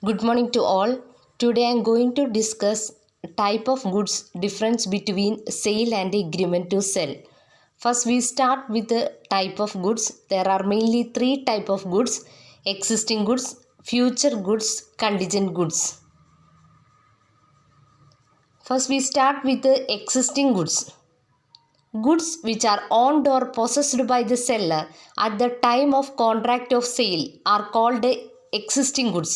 Good morning to all. Today I am going to discuss type of goods difference between sale and agreement to sell. First we start with the type of goods. There are mainly three type of goods: existing goods, future goods, contingent goods. First we start with the existing goods. Goods which are owned or possessed by the seller at the time of contract of sale are called existing goods.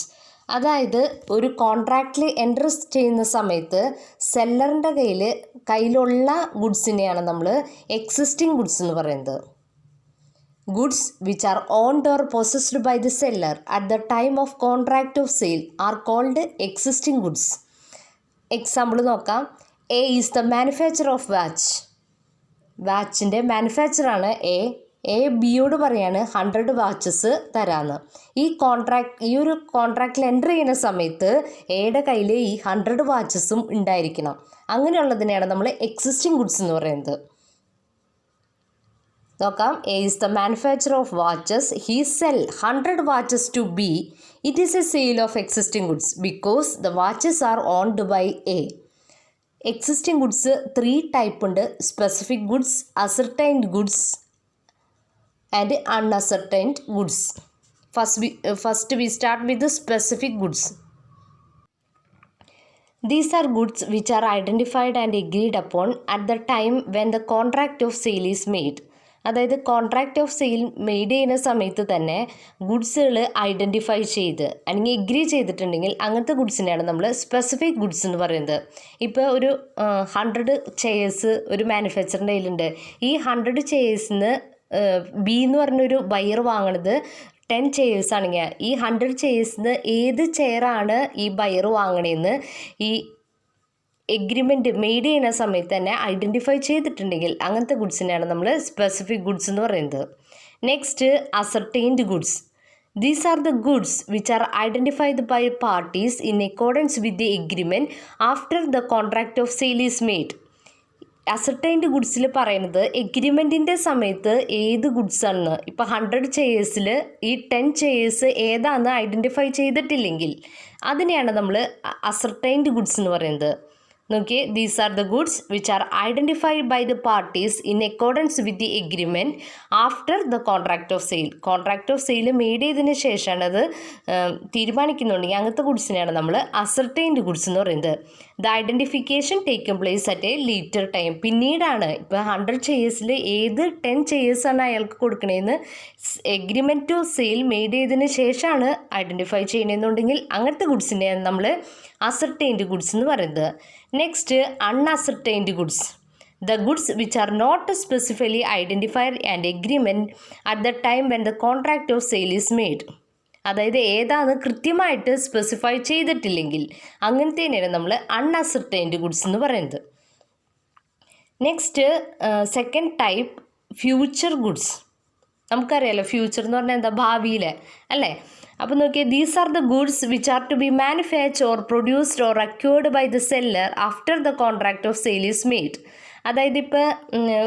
അതായത് ഒരു കോൺട്രാക്റ്റിൽ enter ചെയ്യുന്ന സമയത്ത് സെല്ലറിൻ്റെ കയ്യിലുള്ള ഗുഡ്സിനെയാണ് നമ്മൾ existing goods എന്ന് പറയുന്നത്. Goods which are owned or possessed by the seller at the time of contract of sale are called existing goods. Example നോക്കാം. A is the manufacture of watch. വാച്ചിൻ്റെ മാനുഫാക്ചറാണ് എ ബിയോട് പറയാണ് 100 വാച്ചസ് തരാമെന്ന്. ഈ ഒരു കോൺട്രാക്റ്റിൽ എൻ്റർ ചെയ്യുന്ന സമയത്ത് എയുടെ കയ്യിൽ ഈ 100 വാച്ചസും ഉണ്ടായിരിക്കണം. അങ്ങനെയുള്ളതിനെയാണ് നമ്മൾ എക്സിസ്റ്റിംഗ് ഗുഡ്സ് എന്ന് പറയുന്നത്. നോക്കാം. A is the manufacture of watches. He sell 100 watches to B. It is a sale of existing goods because the watches are owned by A. Existing goods 3 type ഉണ്ട്: specific goods, ascertained goods and unascertained goods. First we start with the specific goods. These are goods which are identified and agreed upon at the time when the contract of sale is made. അതായത് contract of sale made ചെയ്യുന്ന സമയത്ത് തന്നെ ഗുഡ്സുകൾ identify ചെയ്ത് അല്ലെങ്കിൽ agree ചെയ്തിട്ടുണ്ടെങ്കിൽ അങ്ങനത്തെ ഗുഡ്സിനെയാണ് നമ്മൾ specific goods എന്ന് പറയുന്നത്. ഇപ്പോൾ ഒരു 100 ചെയേഴ്സ് ഒരു മാനുഫാക്ചറിൻ്റെ കയ്യിലുണ്ട്. ഈ 100 ചെയേഴ്സിന് ബി എന്ന് പറഞ്ഞൊരു ബയർ വാങ്ങണത് 10 ചെയേഴ്സ് ആണെങ്കിൽ ഈ 100 ചെയേഴ്സിന് ഏത് ചെയറാണ് ഈ ബയർ വാങ്ങണതെന്ന് ഈ എഗ്രിമെൻറ്റ് മെയ്ഡ് ചെയ്യുന്ന സമയത്ത് തന്നെ ഐഡൻറ്റിഫൈ ചെയ്തിട്ടുണ്ടെങ്കിൽ അങ്ങനത്തെ ഗുഡ്സിനെയാണ് നമ്മൾ സ്പെസിഫിക് ഗുഡ്സ് എന്ന് പറയുന്നത്. Next, ascertained goods. These are the goods which are identified by parties in accordance with the agreement after the contract of sale is made. Ascertained ഗുഡ്സിൽ പറയുന്നത് എഗ്രിമെൻറ്റിൻ്റെ സമയത്ത് ഏത് ഗുഡ്സാണെന്ന്. ഇപ്പോൾ 100 ചെയേഴ്സിൽ ഈ 10 ചെയേഴ്സ് ഏതാണെന്ന് ഐഡൻറ്റിഫൈ ചെയ്തിട്ടില്ലെങ്കിൽ അതിനെയാണ് നമ്മൾ അസർട്ടൈൻഡ് ഗുഡ്സ് എന്ന് പറയുന്നത്. നോക്കിയേ, these are the goods which are identified by the parties in accordance with the agreement after the contract of sale. Contract of sale made ചെയ്തതിന് ശേഷമാണ് അത് തീരുമാനിക്കുന്നുണ്ടെങ്കിൽ അങ്ങനത്തെ ഗുഡ്സിനെയാണ് നമ്മൾ അസർട്ടൈൻഡ് ഗുഡ്സ് എന്ന് പറയുന്നത്. The identification taken place at A later time. പിന്നീടാണ് ഇപ്പോൾ 100 ചെയേഴ്സിൽ ഏത് 10 ചെയേഴ്സാണ് അയാൾക്ക് കൊടുക്കണതെന്ന് എഗ്രിമെൻറ്റ് ടു സെയിൽ മെയ്ഡ് ചെയ്തതിന് ശേഷമാണ് ഐഡൻറ്റിഫൈ ചെയ്യണമെന്നുണ്ടെങ്കിൽ അങ്ങനത്തെ ഗുഡ്സിനെയാണ് നമ്മൾ അസർട്ടൈൻഡ് ഗുഡ്സ് എന്ന് പറയുന്നത്. Next, unascertained goods. The goods which are not specifically identified and agreement at the time when the contract of sale is made. അതായത് ഏതാണ് കൃത്യമായിട്ട് സ്പെസിഫൈ ചെയ്തിട്ടില്ലെങ്കിൽ അങ്ങനത്തേനെയാണ് നമ്മൾ അൺഅസർട്ടൈൻഡ് ഗുഡ്സ് എന്ന് പറയുന്നത്. Next, second type, future goods. നമുക്കറിയാലോ ഫ്യൂച്ചർ എന്ന് പറഞ്ഞാൽ എന്താ, ഭാവിയിലെ അല്ലേ. അപ്പോൾ നോക്കിയാൽ, these are the goods which are to be manufactured or produced or acquired by the seller after the contract of sale is made. അതായത് ഇപ്പോൾ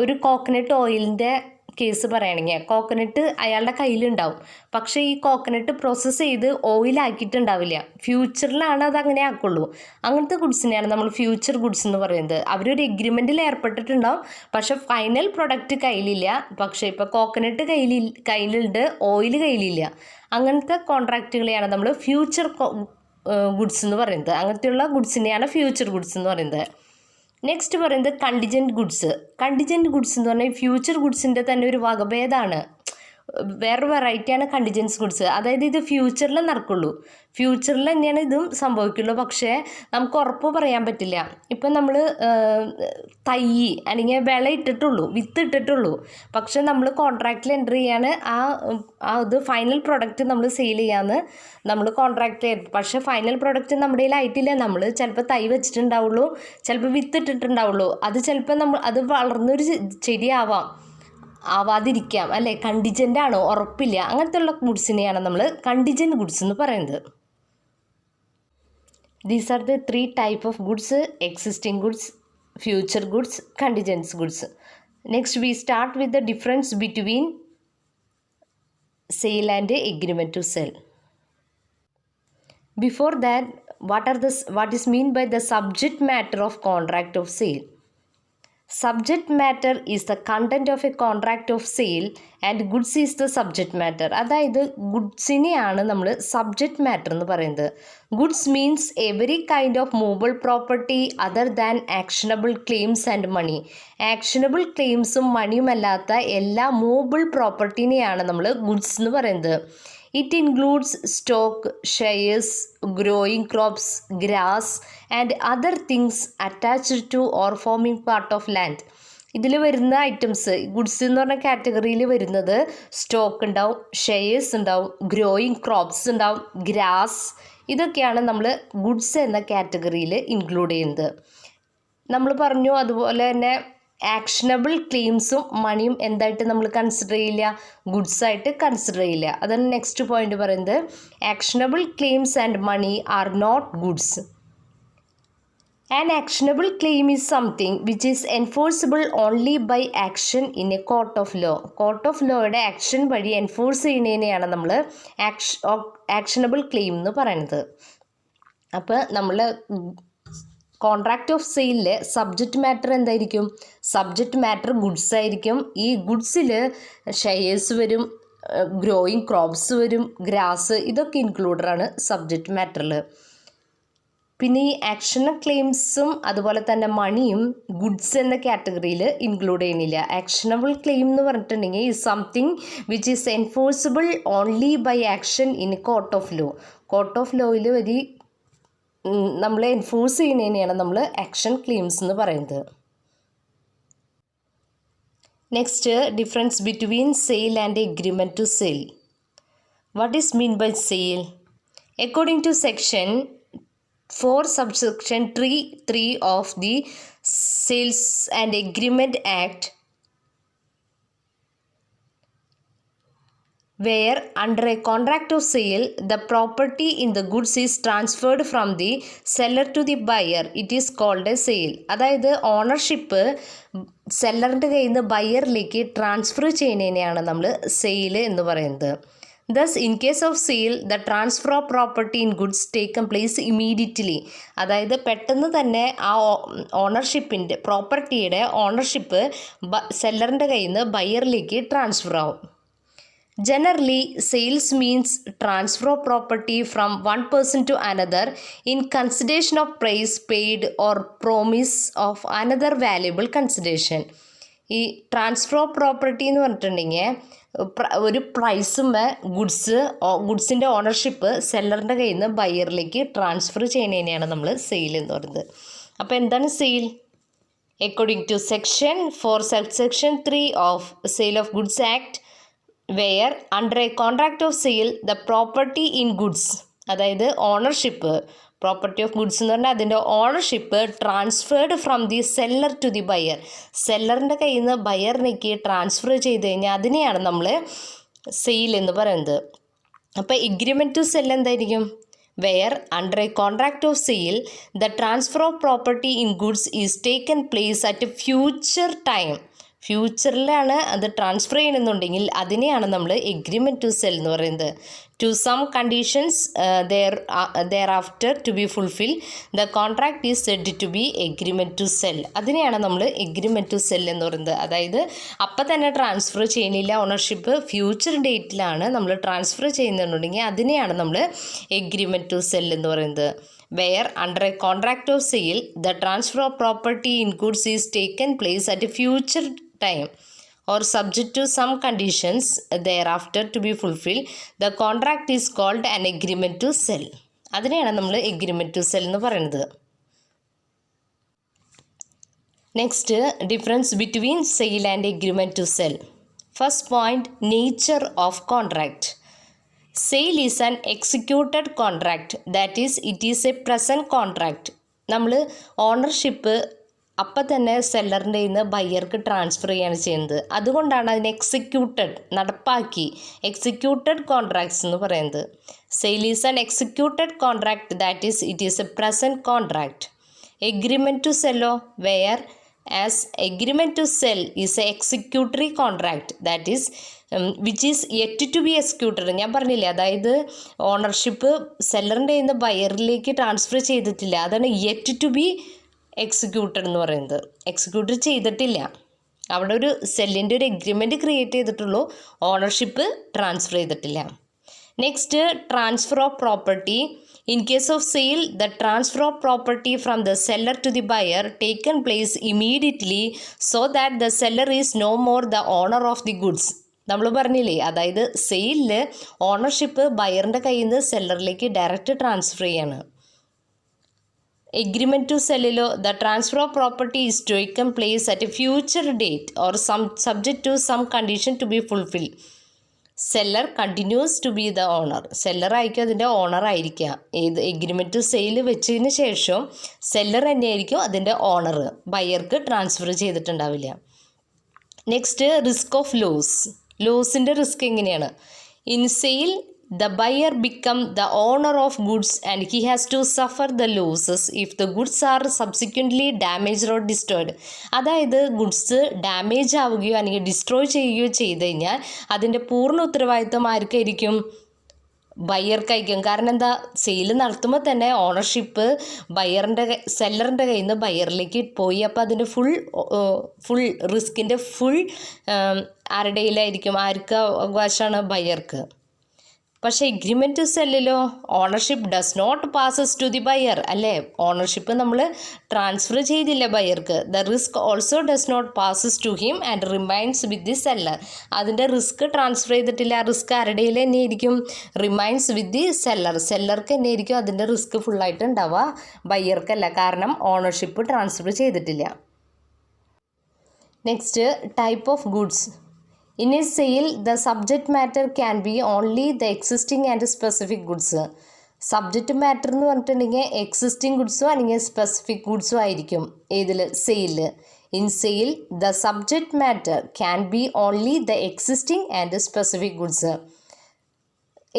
ഒരു കോക്കനട്ട് ഓയിലിൻ്റെ കേസ് പറയുകയാണെങ്കിൽ കോക്കനട്ട് അയാളുടെ കയ്യിലുണ്ടാവും, പക്ഷേ ഈ കോക്കനട്ട് പ്രോസസ്സ് ചെയ്ത് ഓയിലാക്കിയിട്ടുണ്ടാവില്ല. ഫ്യൂച്ചറിലാണ് അത് അങ്ങനെ ആക്കുള്ളൂ. അങ്ങനത്തെ ഗുഡ്സിനെയാണ് നമ്മൾ ഫ്യൂച്ചർ ഗുഡ്സ് എന്ന് പറയുന്നത്. അവരൊരു എഗ്രിമെൻറ്റിൽ ഏർപ്പെട്ടിട്ടുണ്ടാവും, പക്ഷേ ഫൈനൽ പ്രൊഡക്റ്റ് കയ്യിലില്ല. പക്ഷേ ഇപ്പോൾ കോക്കനട്ട് കയ്യിലുണ്ട്, ഓയിൽ കയ്യിലില്ല. അങ്ങനത്തെ കോൺട്രാക്റ്റുകളെയാണ് നമ്മൾ ഫ്യൂച്ചർ ഗുഡ്സ് എന്ന് പറയുന്നത്. അങ്ങനത്തെയുള്ള ഗുഡ്സിനെയാണ് ഫ്യൂച്ചർ ഗുഡ്സ് എന്ന് പറയുന്നത്. നെക്സ്റ്റ് പറയുന്നത് കണ്ടിജൻറ്റ് ഗുഡ്സ്. കണ്ടിജൻറ്റ് ഗുഡ്സ് എന്ന് പറഞ്ഞാൽ ഫ്യൂച്ചർ ഗുഡ്സിൻ്റെ തന്നെ ഒരു വകഭേദമാണ്, വേറൊരു വെറൈറ്റിയാണ് കണ്ടിജൻസ് ഗുഡ്സ്. അതായത് ഇത് ഫ്യൂച്ചറിൽ നടക്കുള്ളൂ, ഫ്യൂച്ചറിൽ തന്നെയാണ് ഇതും സംഭവിക്കുള്ളൂ, പക്ഷേ നമുക്ക് ഉറപ്പ് പറയാൻ പറ്റില്ല. ഇപ്പം നമ്മൾ തൈ അല്ലെങ്കിൽ വിള ഇട്ടിട്ടുള്ളൂ, വിത്ത് ഇട്ടിട്ടുള്ളൂ, പക്ഷേ നമ്മൾ കോൺട്രാക്റ്റിൽ എൻ്റർ ചെയ്യാണ് അത് ഫൈനൽ പ്രൊഡക്റ്റ് നമ്മൾ സെയിൽ ചെയ്യാമെന്ന് നമ്മൾ കോൺട്രാക്റ്റ് ചെയ്ത്, പക്ഷേ ഫൈനൽ പ്രൊഡക്റ്റ് നമ്മുടെ കയ്യിലായിട്ടില്ല. നമ്മൾ ചിലപ്പോൾ തൈ വെച്ചിട്ടുണ്ടാവുള്ളൂ, ചിലപ്പോൾ വിത്ത് ഇട്ടിട്ടുണ്ടാവുള്ളൂ. അത് ചിലപ്പോൾ അത് വളർന്നൊരു ചെടിയാവാം, ആവാതിരിക്കാം അല്ലേ. കണ്ടിജൻ്റ് ആണോ ഉറപ്പില്ല. അങ്ങനത്തെ ഉള്ള ഗുഡ്സിനെയാണ് നമ്മൾ കണ്ടിജൻറ്റ് ഗുഡ്സ് എന്ന് പറയുന്നത്. These are the 3 type of goods: existing goods, future goods, contingents goods. Next we start with the difference between sale and agreement to sell. Before that, what is mean by the subject matter of contract of sale? Subject matter is the content of a contract of sale and goods is the subject matter. അതായത് ഗുഡ്സിനെയാണ് നമ്മൾ subject matter എന്ന് പറയുന്നത്. Goods means every kind of movable property other than actionable claims and money. Actionable ക്ലെയിംസും മണിയും അല്ലാത്ത എല്ലാ movable പ്രോപ്പർട്ടീനെയാണ് നമ്മൾ goods എന്ന് പറയുന്നത്. It includes stock, shares, growing crops, grass and other things attached to or forming part of land. ഇതിൽ വരുന്ന items goods എന്ന് പറഞ്ഞ കാറ്റഗറിയിൽ വരുന്നത് സ്റ്റോക്ക് ഉണ്ടാവും, ഷെയർസ് ഉണ്ടാവും, ഗ്രോയിങ് ക്രോപ്സ് ഉണ്ടാവും, ഗ്രാസ്, ഇതൊക്കെയാണ് നമ്മൾ ഗുഡ്സ് എന്ന കാറ്റഗറിയിൽ ഇൻക്ലൂഡ് ചെയ്യുന്നത്. നമ്മൾ പറഞ്ഞു അതുപോലെ തന്നെ ആക്ഷനബിൾ ക്ലെയിംസും മണിയും എന്തായിട്ട് നമ്മൾ കൺസിഡർ ചെയ്യില്ല, ഗുഡ്സായിട്ട് കൺസിഡർ ചെയ്യില്ല. അതാണ് നെക്സ്റ്റ് പോയിന്റ് പറയുന്നത്. Actionable claims and money are not goods. An actionable claim is something which is enforceable only by action in a court of law. Court of ലോയുടെ ആക്ഷൻ വഴി എൻഫോഴ്സ് ചെയ്യുന്നതിനെയാണ് നമ്മൾ actionable claim എന്ന് പറയുന്നത്. അപ്പോൾ നമ്മൾ contract of സെയിലിലെ subject matter എന്തായിരിക്കും? സബ്ജക്റ്റ് മാറ്റർ ഗുഡ്സ് ആയിരിക്കും. ഈ ഗുഡ്സിൽ ഷെയർസ് വരും, ഗ്രോയിങ് ക്രോപ്സ് വരും, ഗ്രാസ്, ഇതൊക്കെ ഇൻക്ലൂഡറാണ് സബ്ജക്റ്റ് മാറ്ററിൽ. പിന്നെ ഈ ആക്ഷൻ ക്ലെയിംസും അതുപോലെ തന്നെ മണിയും ഗുഡ്സ് എന്ന കാറ്റഗറിയിൽ ഇൻക്ലൂഡ് ചെയ്യുന്നില്ല. ആക്ഷനബിൾ ക്ലെയിം എന്ന് പറഞ്ഞിട്ടുണ്ടെങ്കിൽ ഈ something which is enforceable only by action in court of law. Court of ലോയിൽ വരി നമ്മൾ എൻഫോഴ്സ് ചെയ്യുന്നതിനെയാണ് നമ്മൾ ആക്ഷൻ ക്ലെയിംസ് എന്ന് പറയുന്നത്. Next, difference between sale and agreement to sell. What is mean by sale? According to section 4 subsection 3 of the Sales and Agreement Act, where under a contract of sale the property in the goods is transferred from the seller to the buyer, it is called a sale. അതായത് ownership സെല്ലറിൻ്റെ കയ്യിൽ നിന്ന് ബയറിലേക്ക് transfer ചെയ്യുന്നതിനെയാണ് നമ്മൾ sale എന്ന് പറയുന്നത്. Thus, in case of sale, the transfer of property in goods taken place immediately. അതായത് പെട്ടെന്ന് തന്നെ ആ ഓണർഷിപ്പിൻ്റെ പ്രോപ്പർട്ടിയുടെ ഓണർഷിപ്പ് സെല്ലറിൻ്റെ കയ്യിൽ നിന്ന് ബയറിലേക്ക് ട്രാൻസ്ഫർ ആവും. Generally, sales means transfer of property from one person to another in consideration of price paid or promise of another valuable consideration. ഈ transfer of property എന്ന് പറഞ്ഞിട്ടുണ്ടെങ്കിൽ ഒരു പ്രൈസും ഗുഡ്സിൻ്റെ ഓണർഷിപ്പ് സെല്ലറിൻ്റെ കയ്യിൽ നിന്ന് ബയറിലേക്ക് ട്രാൻസ്ഫർ ചെയ്യുന്നതിനെയാണ് നമ്മൾ സെയിൽ എന്ന് പറയുന്നത്. അപ്പോൾ എന്താണ് sale? According to section 4 subsection 3 of sale of goods act, where under a contract of sale the property in goods, അതായത് ഓണർഷിപ്പ് പ്രോപ്പർട്ടി ഓഫ് ഗുഡ്സ് എന്ന് പറഞ്ഞാൽ അതിൻ്റെ ownership transferred from the seller to the buyer, സെല്ലറിൻ്റെ കയ്യിൽ നിന്ന് ബയറിലേക്ക് transfer ചെയ്ത് കഴിഞ്ഞാൽ അതിനെയാണ് നമ്മൾ സെയിൽ എന്ന് പറയുന്നത്. അപ്പോൾ എഗ്രിമെൻറ്റ് ടു സെൽ എന്തായിരിക്കും? Where under a contract of sale the transfer of property in goods is taken place at future time. ഫ്യൂച്ചറിലാണ് അത് ട്രാൻസ്ഫർ ചെയ്യണമെന്നുണ്ടെങ്കിൽ അതിനെയാണ് നമ്മൾ എഗ്രിമെൻറ്റ് ടു സെൽ എന്ന് പറയുന്നത്. To some conditions there after to be fulfil the contract is said to be agreement to sell. അതിനെയാണ് നമ്മൾ agreement to sell എന്ന് പറയുന്നത്. അതായത് അപ്പം തന്നെ ട്രാൻസ്ഫർ ചെയ്യുന്നില്ല ഓണർഷിപ്പ്, ഫ്യൂച്ചർ ഡേറ്റിലാണ് നമ്മൾ ട്രാൻസ്ഫർ ചെയ്യുന്നുണ്ടെങ്കിൽ അതിനെയാണ് നമ്മൾ എഗ്രിമെൻറ്റ് ടു സെൽ എന്ന് പറയുന്നത്. Where under a contract of sale the transfer of property in goods is taken place at a future time or subject to some conditions thereafter to be fulfilled, the contract is called an agreement to sell. അതിനെയാണ് നമ്മൾ agreement to sell എന്ന് പറയുന്നത്. Next, difference between sale and agreement to sell. First point, nature of contract. Sale is an executed contract, that is it is a present contract. നമ്മൾ ownership അപ്പം തന്നെ സെല്ലറിൻ്റെ നിന്ന് ബയ്യർക്ക് transfer ചെയ്യാണ് ചെയ്യുന്നത്. അതുകൊണ്ടാണ് അതിന് എക്സിക്യൂട്ടഡ്, നടപ്പാക്കി, എക്സിക്യൂട്ടഡ് കോൺട്രാക്ട്സ് എന്ന് പറയുന്നത്. Sale is an executed contract, that is it is a present contract. Agreement to സെല്ലോ, where as agreement to sell is a executory contract, that is which is yet to be executed. ഞാൻ പറഞ്ഞില്ലേ, അതായത് ownership സെല്ലറിൻ്റെ കയ്യിൽ നിന്ന് ബയറിലേക്ക് transfer ചെയ്തിട്ടില്ല, അതാണ് yet to be executed എന്ന് പറയുന്നത്. എക്സിക്യൂട്ട് ചെയ്തിട്ടില്ല, അവിടെ ഒരു സെല്ലിൻ്റെ ഒരു എഗ്രിമെൻറ്റ് ക്രിയേറ്റ് ചെയ്തിട്ടുള്ളൂ, ഓണർഷിപ്പ് ട്രാൻസ്ഫർ ചെയ്തിട്ടില്ല. Next, transfer of property. In case of sale, the transfer of property from the seller to the buyer taken place immediately so that the seller is no more the owner of the goods. നമ്മൾ പറഞ്ഞില്ലേ, അതായത് സെയിലിൽ ownership ബയറിൻ്റെ കയ്യിൽ നിന്ന് സെല്ലറിലേക്ക് direct transfer ചെയ്യാണ്. Agreement to സെല്ലിലോ the transfer of property is taken place at a future date or subject to some condition to be fulfil. Seller continues to be the owner. Seller ആയിരിക്കും അതിൻ്റെ owner ആയിരിക്കുക. ഏത് agreement sale വെച്ചതിന് ശേഷം seller തന്നെയായിരിക്കും അതിൻ്റെ owner, ബയർക്ക് transfer ചെയ്തിട്ടുണ്ടാവില്ല. നെക്സ്റ്റ്, റിസ്ക് ഓഫ് ലോസിൻ്റെ റിസ്ക് എങ്ങനെയാണ്? In sale the buyer become the owner of goods and he has to suffer the losses if the goods are subsequently damaged or destroyed. അതായത് goods damage ആവുകയോ അല്ലെങ്കിൽ destroy ചെയ്യുകയോ ചെയ്ത് കഴിഞ്ഞാൽ അതിൻ്റെ പൂർണ്ണ ഉത്തരവാദിത്വം ആർക്കായിരിക്കും? ബയ്യർക്കായിരിക്കും. കാരണം എന്താ, സെയിൽ നടത്തുമ്പോൾ തന്നെ ഓണർഷിപ്പ് സെല്ലറിൻ്റെ കയ്യിൽ നിന്ന് ബയ്യറിലേക്ക് പോയി. അപ്പോൾ അതിൻ്റെ ഫുൾ റിസ്കിൻ്റെ ആരുടെ കയ്യിലായിരിക്കും? ആർക്ക് അവകാശമാണ്? ബയ്യർക്ക്. പക്ഷേ എഗ്രിമെൻറ്റ് സെല്ലിലോ ownership does not passes to the buyer, അല്ലേ? ഓണർഷിപ്പ് നമ്മൾ ട്രാൻസ്ഫർ ചെയ്തില്ല ബയർക്ക്. The risk also does not passes to him and remains with the seller. അതിൻ്റെ റിസ്ക് ട്രാൻസ്ഫർ ചെയ്തിട്ടില്ല, ആ റിസ്ക് ആരുടെയിൽ തന്നെയായിരിക്കും? റിമൈൻസ് വിത്ത് ദി സെല്ലർക്ക് തന്നെയായിരിക്കും അതിൻ്റെ റിസ്ക് ഫുള്ളായിട്ട് ഉണ്ടാവുക, ബയ്യർക്കല്ല, കാരണം ഓണർഷിപ്പ് ട്രാൻസ്ഫർ ചെയ്തിട്ടില്ല. Next, type of goods. In a sale, the subject matter can be only the existing and specific goods. Subject matter എന്ന് പറഞ്ഞിട്ടുണ്ടെങ്കിൽ എക്സിസ്റ്റിംഗ് ഗുഡ്സും അല്ലെങ്കിൽ സ്പെസിഫിക് ഗുഡ്സും ആയിരിക്കും ഏതിൽ? സെയിലിൽ. In sale the subject matter can be only the existing and specific goods.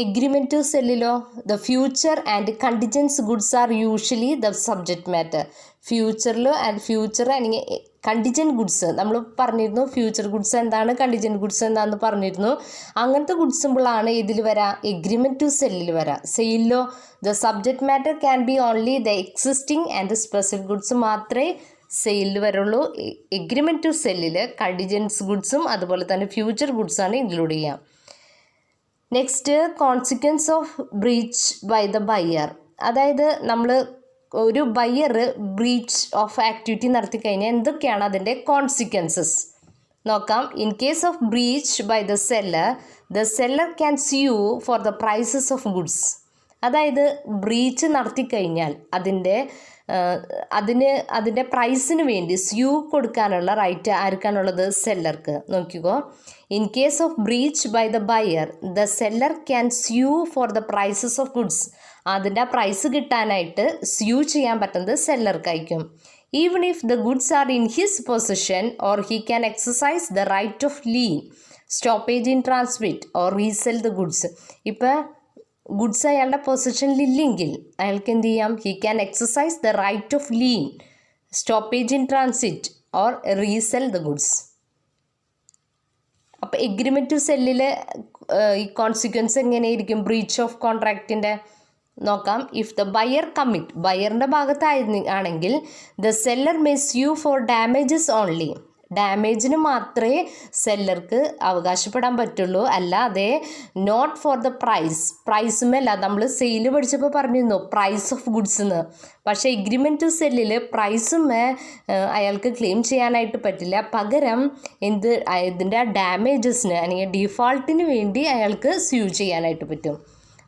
Agreement to സെല്ലിലോ the future and contingents goods are usually the subject matter. ഫ്യൂച്ചറിലോ future അല്ലെങ്കിൽ contingent goods നമ്മൾ പറഞ്ഞിരുന്നു. ഫ്യൂച്ചർ ഗുഡ്സ് എന്താണ്, contingent goods എന്താണെന്ന് പറഞ്ഞിരുന്നു. അങ്ങനത്തെ goods സിമ്പിളാണ് ഇതിൽ വരാം, എഗ്രിമെൻറ്റ് ടു സെല്ലിൽ വരാം. സെയിലിലോ the subject matter can be only the existing and specific goods മാത്രമേ സെയിലിൽ വരുള്ളൂ. എഗ്രിമെൻറ്റ് ടു സെല്ലിൽ കണ്ടിജൻസ് ഗുഡ്സും അതുപോലെ തന്നെ ഫ്യൂച്ചർ ഗുഡ്സാണ് ഇൻക്ലൂഡ് ചെയ്യാം. Next, consequence of breach by the buyer. അതായത് നമ്മൾ ഒരു ബയ്യർ ബ്രീച്ച് ഓഫ് ആക്ടിവിറ്റി നടത്തി കഴിഞ്ഞാൽ എന്തൊക്കെയാണ് അതിൻ്റെ കോൺസിക്വൻസസ് നോക്കാം. In case of breach by the seller can sue for the prices of goods. അതായത് ബ്രീച്ച് നടത്തി കഴിഞ്ഞാൽ അതിൻ്റെ പ്രൈസിന് വേണ്ടി സ്യൂ കൊടുക്കാനുള്ള റൈറ്റ് ആർക്കാണുള്ളത്? സെല്ലർക്ക്. നോക്കിക്കോ, in case of breach by the buyer the seller can sue for the prices of goods. അതിൻ്റെ ആ പ്രൈസ് കിട്ടാനായിട്ട് സ്യൂ ചെയ്യാൻ പറ്റുന്നത് സെല്ലർക്കായിരിക്കും. Even if the goods are in his position or he can exercise the right of lien, stoppage in transmit or resell the goods. ഇപ്പോൾ goods അയാളുടെ പൊസിഷനിലില്ലെങ്കിൽ അയാൾക്ക് എന്ത് ചെയ്യാം? He can exercise the right of lien, stoppage in transit or resell the goods. അപ്പോൾ agreement to സെല്ലിലെ ഈ consequence എങ്ങനെയായിരിക്കും ബ്രീച്ച് ഓഫ് കോൺട്രാക്റ്റിൻ്റെ നോക്കാം. ഇഫ് ദ ബയർ കമ്മിറ്റ്, ബയറിൻ്റെ ഭാഗത്താണെങ്കിൽ the seller may sue for damages only. ഡാമേജിന് മാത്രമേ സെല്ലർക്ക് അവകാശപ്പെടാൻ പറ്റുള്ളൂ, അല്ലാതെ നോട്ട് ഫോർ ദ പ്രൈസുമല്ല. നമ്മൾ സെയിൽ പഠിച്ചപ്പോൾ പറഞ്ഞിരുന്നു പ്രൈസ് ഓഫ് ഗുഡ്സ് എന്ന്. പക്ഷേ എഗ്രിമെൻറ്റ് ടു സെല്ലിൽ പ്രൈസുമേ അയാൾക്ക് ക്ലെയിം ചെയ്യാനായിട്ട് പറ്റില്ല. പകരം ഇതിൻ്റെ ഡാമേജസിന് അല്ലെങ്കിൽ ഡിഫാൾട്ടിന് വേണ്ടി അയാൾക്ക് സ്യൂ ചെയ്യാനായിട്ട് പറ്റും.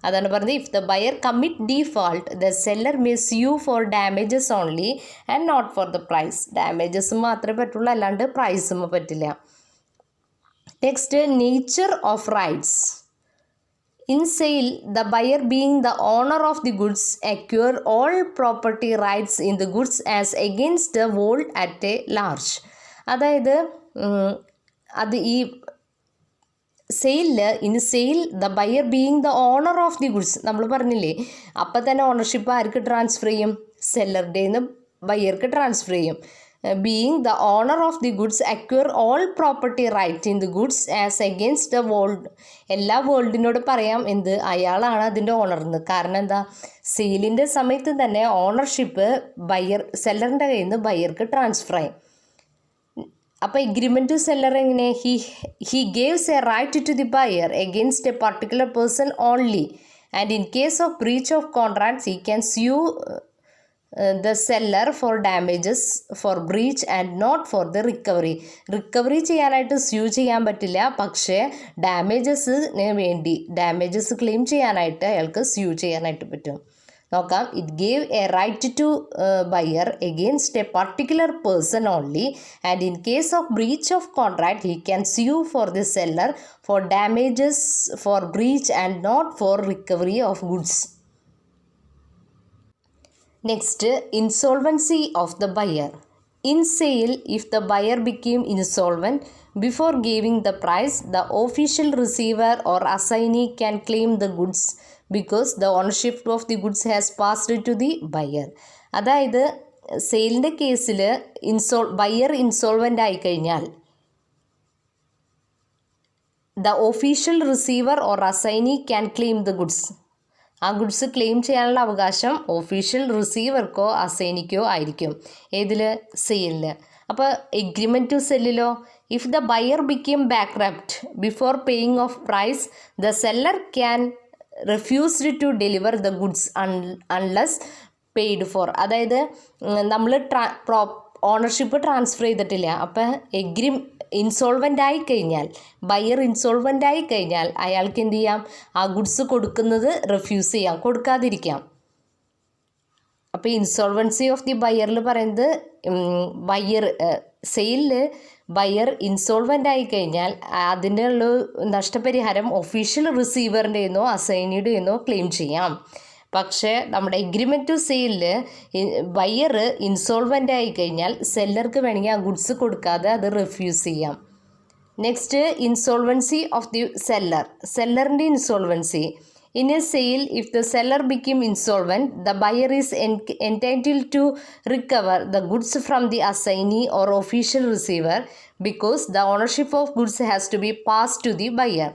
അതാണ് പറഞ്ഞത്, if the buyer commit default the seller may sue for damages only and not for the price. Damages മാത്രമേ പറ്റുള്ളൂ, അല്ലാണ്ട് പ്രൈസും പറ്റില്ല. Next, nature of rights. In sale the buyer being the owner of the goods acquire all property rights in the goods as against the world at a large. അതായത് അത് ഈ sale the buyer being the owner of the goods നമ്മൾ പറഞ്ഞില്ലേ. അപ്പം തന്നെ ownership ആർക്ക് transfer ചെയ്യും? സെല്ലറുടെ നിന്ന് ബയർക്ക് transfer ചെയ്യും. being the owner of the goods acquire all property right in the goods as against the world. എല്ലാ വേൾഡിനോട് പറയാം എന്ത് അയാളാണ് അതിൻ്റെ ഓണർ എന്ന്. കാരണം എന്താ, സെയിലിൻ്റെ സമയത്ത് തന്നെ ഓണർഷിപ്പ് സെല്ലറിൻ്റെ കയ്യിൽ നിന്ന് ബയ്യർക്ക് ട്രാൻസ്ഫർ ആയി. അപ്പോൾ എഗ്രിമെൻറ്റ് ടു സെല്ലർ എങ്ങനെ, he gaves a right to the buyer against a particular person only and in case of breach of contracts he can sue the seller for damages for breach and not for the recovery ചെയ്യാനായിട്ട് sue ചെയ്യാൻ പറ്റില്ല, പക്ഷേ damages claim ചെയ്യാനായിട്ട് അയാൾക്ക് sue ചെയ്യാനായിട്ട് പറ്റും. നോക്കാം. It gave a right to buyer against a particular person only and in case of breach of contract he can sue for the seller for damages for breach and not for recovery of goods. Next, insolvency of the buyer. In sale, if the buyer became insolvent before giving the price, the official receiver or assignee can claim the goods because the ownership of the goods has passed to the buyer. അതായത് സെയിലിൻ്റെ കേസിൽ buyer ഇൻസോൾവൻ്റ് ആയിക്കഴിഞ്ഞാൽ the official receiver or assignee can claim the goods. ആ goods claim ചെയ്യാനുള്ള അവകാശം official റിസീവർക്കോ അസൈനിക്കോ ആയിരിക്കും. ഏതിൽ, സെയിലിൽ. അപ്പോൾ എഗ്രിമെൻറ്റ് ടു സെല്ലിലോ, if the buyer become bankrupt before paying of price the seller can refused to deliver the goods unless paid for. അതായത് നമ്മൾ ഓണർഷിപ്പ് ട്രാൻസ്ഫർ ചെയ്തിട്ടില്ല, അപ്പോൾ ഇൻസോൾവൻ്റ് ആയിക്കഴിഞ്ഞാൽ, ബയർ ഇൻസോൾവൻ്റ് ആയിക്കഴിഞ്ഞാൽ അയാൾക്ക് എന്ത് ചെയ്യാം, ആ ഗുഡ്സ് കൊടുക്കുന്നത് റിഫ്യൂസ് ചെയ്യാം, കൊടുക്കാതിരിക്കാം. അപ്പോൾ ഇൻസോൾവൻസി ഓഫ് ദി ബയറിൽ പറയുന്നത് സെയിലിൽ ബയർ ഇൻസോൾവൻ്റ് ആയിക്കഴിഞ്ഞാൽ അതിനുള്ള നഷ്ടപരിഹാരം ഒഫീഷ്യൽ റിസീവറിൻ്റെയെന്നോ അസൈനിയുടെയെന്നോ ക്ലെയിം ചെയ്യാം. പക്ഷേ നമ്മുടെ എഗ്രിമെൻറ്റ് ടു സെയിലിൽ ബയ്യർ ഇൻസോൾവൻ്റ് ആയിക്കഴിഞ്ഞാൽ സെല്ലർക്ക് വേണമെങ്കിൽ ആ ഗുഡ്സ് കൊടുക്കാതെ അത് റിഫ്യൂസ് ചെയ്യാം. നെക്സ്റ്റ്, ഇൻസോൾവൻസി ഓഫ് ദി സെല്ലറിൻ്റെ insolvency. In a sale, if the seller become insolvent the buyer is entitled to recover the goods from the assignee or official receiver because the ownership of goods has to be pass to the buyer.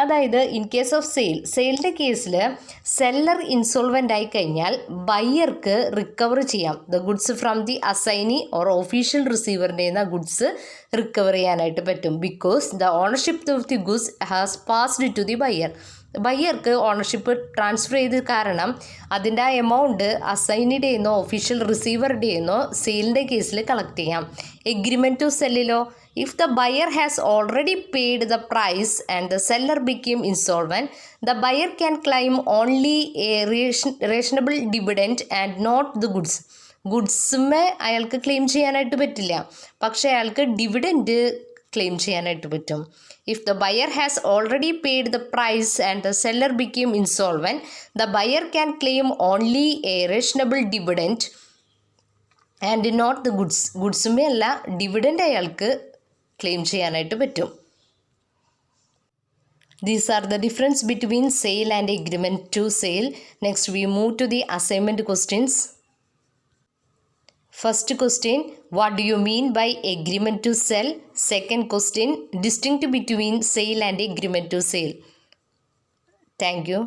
അതായത് in case of സെയിലിൻ്റെ കേസിൽ seller insolvent ആയി കഴിഞ്ഞാൽ ബയ്യർക്ക് recover ചെയ്യാം the goods from the assignee or official റിസീവറിൻ്റെ goods recover ചെയ്യാനായിട്ട് പറ്റും. Because the ownership of the goods has passed to the ബയ്യർക്ക് ഓണർഷിപ്പ് ട്രാൻസ്ഫർ ചെയ്ത് കാരണം അതിൻ്റെ ആ എമൗണ്ട് അസൈനിയുടെയെന്നോ ഒഫീഷ്യൽ റിസീവറുടെയെന്നോ സെയിലിൻ്റെ കേസിൽ കളക്ട് ചെയ്യാം. എഗ്രിമെൻറ്റ് ടു സെല്ലിലോ, if the buyer has already paid the price and the seller became insolvent, the buyer can claim only a reasonable dividend and not the goods. ഗുഡ്സുമേ അയാൾക്ക് claim ചെയ്യാനായിട്ട് പറ്റില്ല, പക്ഷേ അയാൾക്ക് dividend claim ചെയ്യാനായിട്ട് പറ്റും. If the buyer has already paid the price and the seller became insolvent, the buyer can claim only a reasonable dividend and not the goods. ഗുഡ്സുമേ അല്ല, dividend അയാൾക്ക് claim ചെയ്യാനായിട്ട് പറ്റും. These are the difference between sale and agreement to sale. Next we move to the assignment questions. First question, what do you mean by agreement to sell? Second question, distinct between sale and agreement to sale. Thank you.